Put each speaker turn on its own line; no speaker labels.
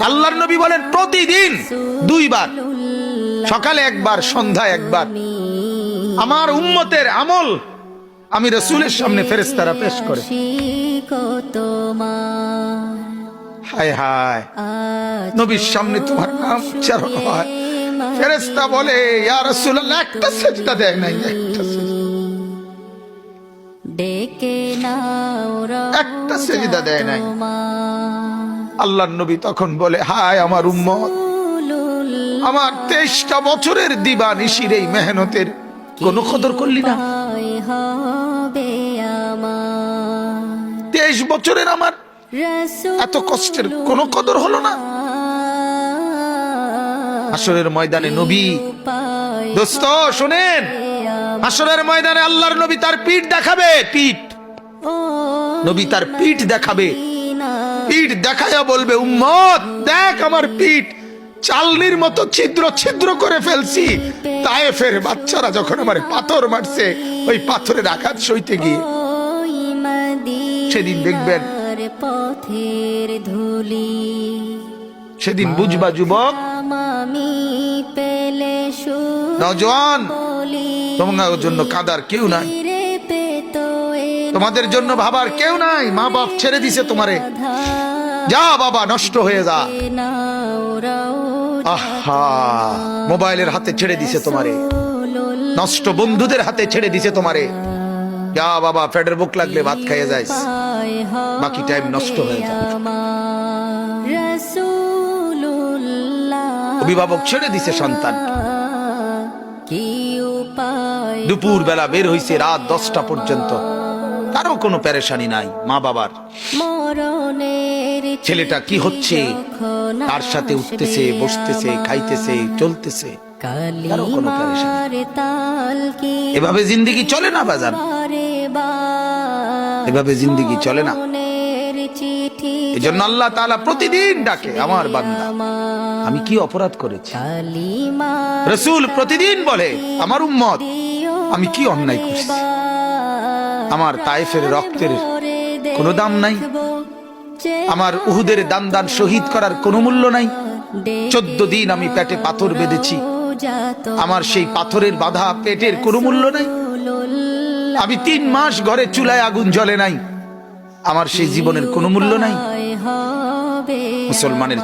আল্লাহর নবী বলেন প্রতিদিন 2 বার, সকালে একবার, সন্ধ্যায় একবার আমার উম্মতের আমল আমি রাসূলের সামনে ফেরেশতারা পেশ করে। হায় হায়, নবীর সামনে তোমার নাম উচ্চারণ হয়, ফেরেশতা বলে ইয়া রাসূলুল্লাহ একটা সিজদা দেয় নাই, একটা সিজদা দেয় নাই। আল্লাহর নবী তখন বলে হায় আমার উম্মত, আমার 23টা বছরের দিবানিশির এই মেহনতের কোনো কদর করলি না। 23 বছরের আমার এত কষ্টের কোনো কদর হলো না। হাসরের ময়দানে নবী, দোস্ত শুনেন, হাসরের ময়দানে আল্লাহর নবী তার পিঠ দেখাবে, পিঠ, নবী তার পিঠ দেখাবে, পিঠ দেখায়া বলবে উম্মত দেখ আমার পিঠ চালনির মতো ছিদ্র ছিদ্র করে ফেলছি। তায়েফের বাচ্চারা যখন আমার পাথর মারছে, ওই পাথরের আঘাত সইতে গিয়ে সেদিন দেখবেন, সেদিন বুঝবা যুবক, নওজোয়ান, তোমাদের জন্য কাঁদার কেউ নাই, তোমাদের জন্য ভাবার কেউ নাই। মা বাপ ছেড়ে দিছে তোমারে, যা বাবা নষ্ট হয়ে যা। আহা, মোবাইলের হাতে ছেড়ে দিছে তোমারে, নষ্ট বন্ধুদের হাতে ছেড়ে দিছে তোমারে, যা বাবা পেটের বুক লাগলে ভাত খাইয়ে যাইস, বাকি টাইম নষ্ট হয়ে যায়। অভিভাবক ছেড়ে দিছে সন্তান, দুপুর বেলা বের হইছে রাত 10টা পর্যন্ত, কারো কোনো পেরেশানি নাই। মা বাবার ছেলেটা কি হচ্ছে, তার সাথে উঠতেছে, বসতেছে, খাইতেছে, চলতেছে, কারো কোনো পেরেশানি। এভাবে জিন্দেগি চলে না বাজার, এভাবে জিন্দেগি চলে না। এজন্য আল্লাহ তাআলা প্রতিদিন ডাকে আমার বান্দা আমি কি অপরাধ করেছি। রাসূল প্রতিদিন বলে আমার উম্মত আমি কি অন্যায় করেছি। আমার তায়েফের রক্তের কোনো দাম নাই, আমার উহুদের দান দান শহীদ করার কোনো মূল্য নাই। 14 দিন আমি পেটে পাথর বেঁধেছি, আমার সেই পাথরের বাধা পেটের কোনো মূল্য নাই। আমি 3 মাস ঘরে চুলায় আগুন জ্বলে নাই, আমার সেই জীবনের কোনো মূল্য নাই। মুসলমানের